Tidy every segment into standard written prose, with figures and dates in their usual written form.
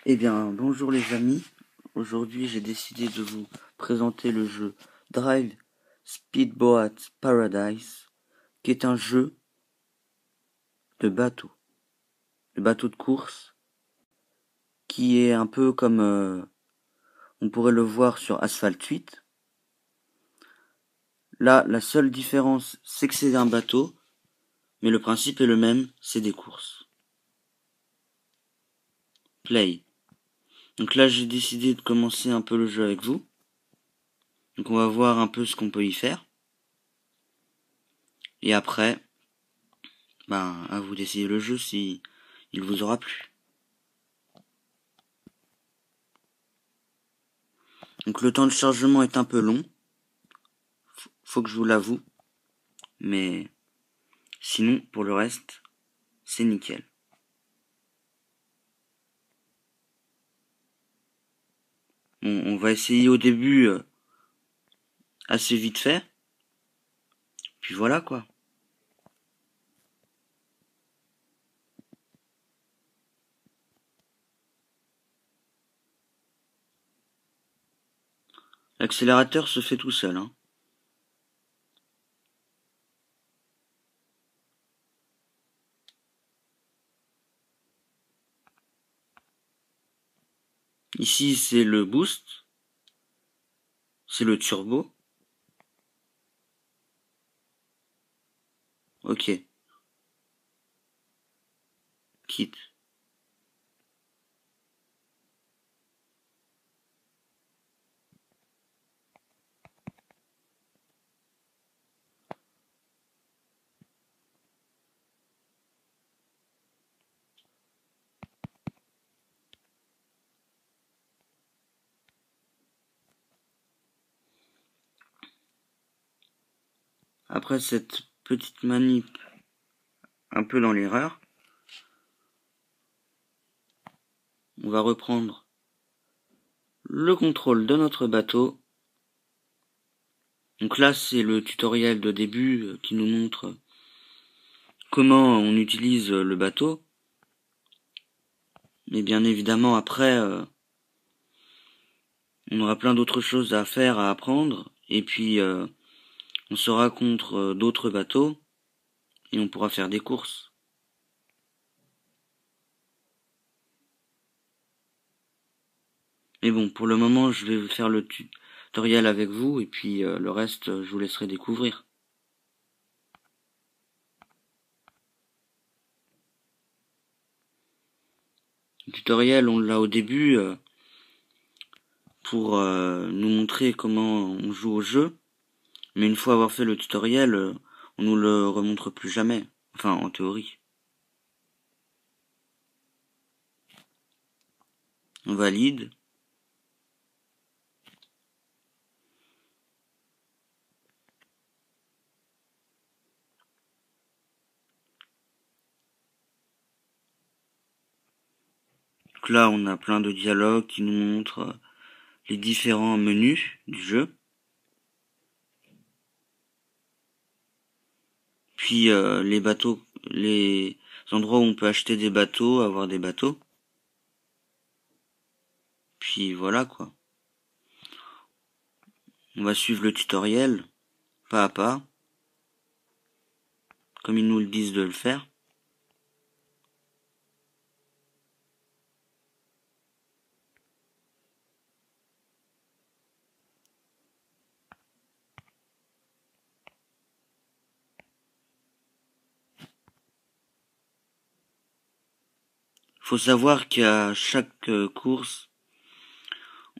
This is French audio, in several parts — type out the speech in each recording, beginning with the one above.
Eh bien, bonjour les amis. Aujourd'hui, j'ai décidé de vous présenter le jeu Drive Speedboat Paradise, qui est un jeu de bateau de course, qui est un peu comme on pourrait le voir sur Asphalt 8. Là, la seule différence, c'est que c'est un bateau, mais le principe est le même, c'est des courses. Play. Donc là, j'ai décidé de commencer un peu le jeu avec vous. Donc on va voir un peu ce qu'on peut y faire. Et après, à vous d'essayer le jeu si il vous aura plu. Donc le temps de chargement est un peu long, faut que je vous l'avoue, mais sinon pour le reste, c'est nickel. On va essayer au début assez vite fait, puis voilà quoi. L'accélérateur se fait tout seul, hein. Ici c'est le boost, c'est le turbo. Ok, quitte. Après cette petite manip un peu dans l'erreur, on va reprendre le contrôle de notre bateau. Donc là c'est le tutoriel de début qui nous montre comment on utilise le bateau. Mais bien évidemment après on aura plein d'autres choses à faire, à apprendre, et puis on sera contre d'autres bateaux, et on pourra faire des courses. Mais bon, pour le moment, je vais faire le tutoriel avec vous, et puis le reste, je vous laisserai découvrir. Le tutoriel, on l'a au début pour nous montrer comment on joue au jeu, mais une fois avoir fait le tutoriel, on nous le remontre plus jamais, enfin en théorie. On valide. Donc là, on a plein de dialogues qui nous montrent les différents menus du jeu. Puis les bateaux, les endroits où on peut acheter des bateaux, avoir des bateaux. Puis voilà quoi. On va suivre le tutoriel, pas à pas, comme ils nous le disent de le faire. Faut savoir qu'à chaque course,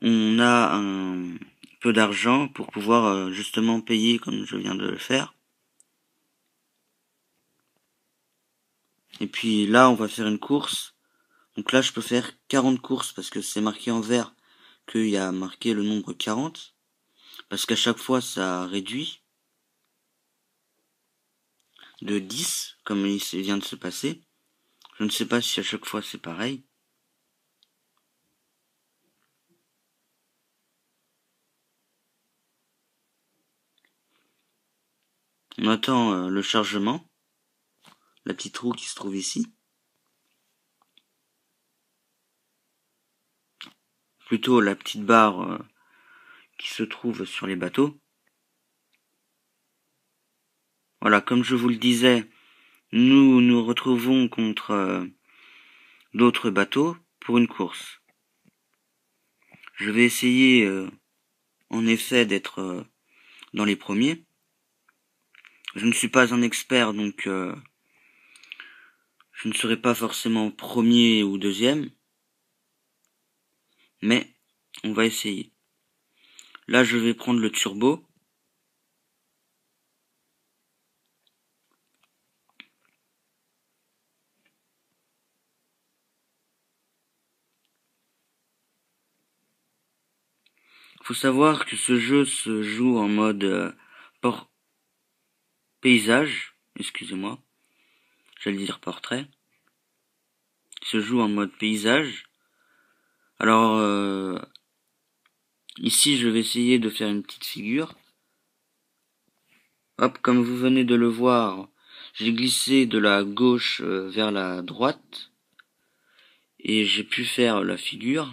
on a un peu d'argent pour pouvoir justement payer comme je viens de le faire. Et puis là, on va faire une course. Donc là, je peux faire 40 courses parce que c'est marqué en vert qu'il y a marqué le nombre 40. Parce qu'à chaque fois, ça réduit de 10, comme il vient de se passer. Je ne sais pas si à chaque fois c'est pareil. On attend le chargement, la petite roue qui se trouve ici. plutôt la petite barre qui se trouve sur les bateaux. Voilà, comme je vous le disais, nous nous retrouvons contre d'autres bateaux pour une course. Je vais essayer en effet d'être dans les premiers. Je ne suis pas un expert, donc je ne serai pas forcément premier ou deuxième, mais on va essayer. Là, je vais prendre le turbo. Faut savoir que ce jeu se joue en mode paysage, excusez-moi, j'allais dire portrait. Il se joue en mode paysage. Alors ici, je vais essayer de faire une petite figure. Hop, comme vous venez de le voir, j'ai glissé de la gauche vers la droite et j'ai pu faire la figure.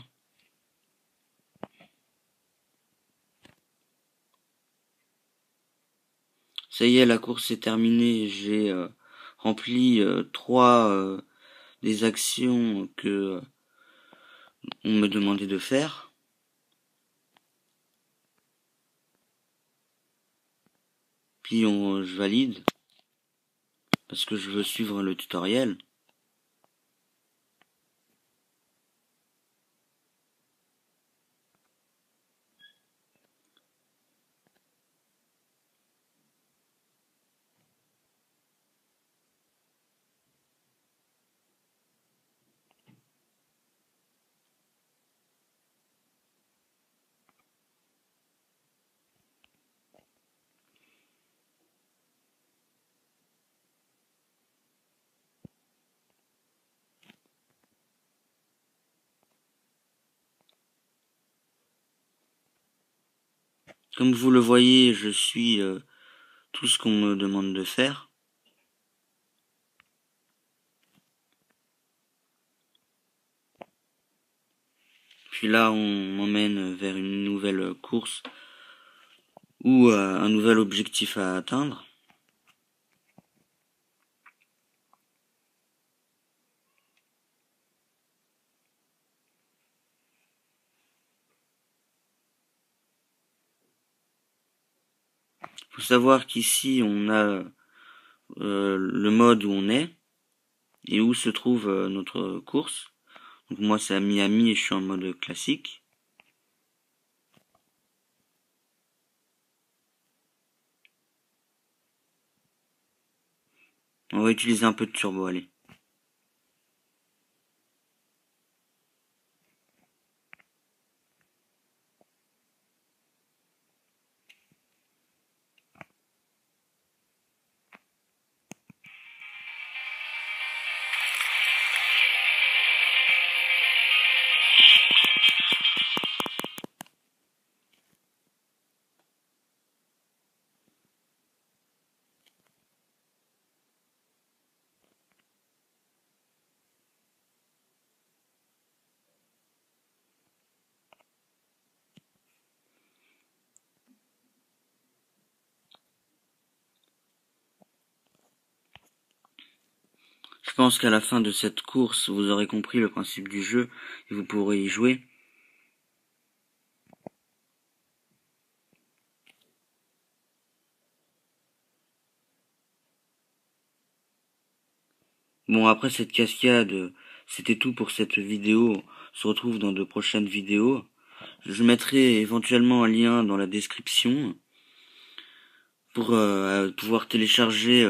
Ça y est, la course est terminée. J'ai rempli 3 des actions que on me demandait de faire. Puis je valide parce que je veux suivre le tutoriel. Comme vous le voyez, je suis tout ce qu'on me demande de faire. Puis là, on m'emmène vers une nouvelle course ou un nouvel objectif à atteindre. Faut savoir qu'ici, on a le mode où on est et où se trouve notre course. Donc moi, c'est à Miami et je suis en mode classique. On va utiliser un peu de turbo, allez. Je pense qu'à la fin de cette course, vous aurez compris le principe du jeu et vous pourrez y jouer. Bon, après cette cascade, c'était tout pour cette vidéo. On se retrouve dans de prochaines vidéos. Je mettrai éventuellement un lien dans la description pour pouvoir télécharger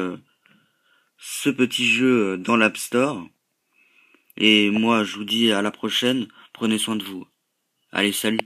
ce petit jeu dans l'App Store. Et moi, je vous dis à la prochaine. Prenez soin de vous. Allez, salut.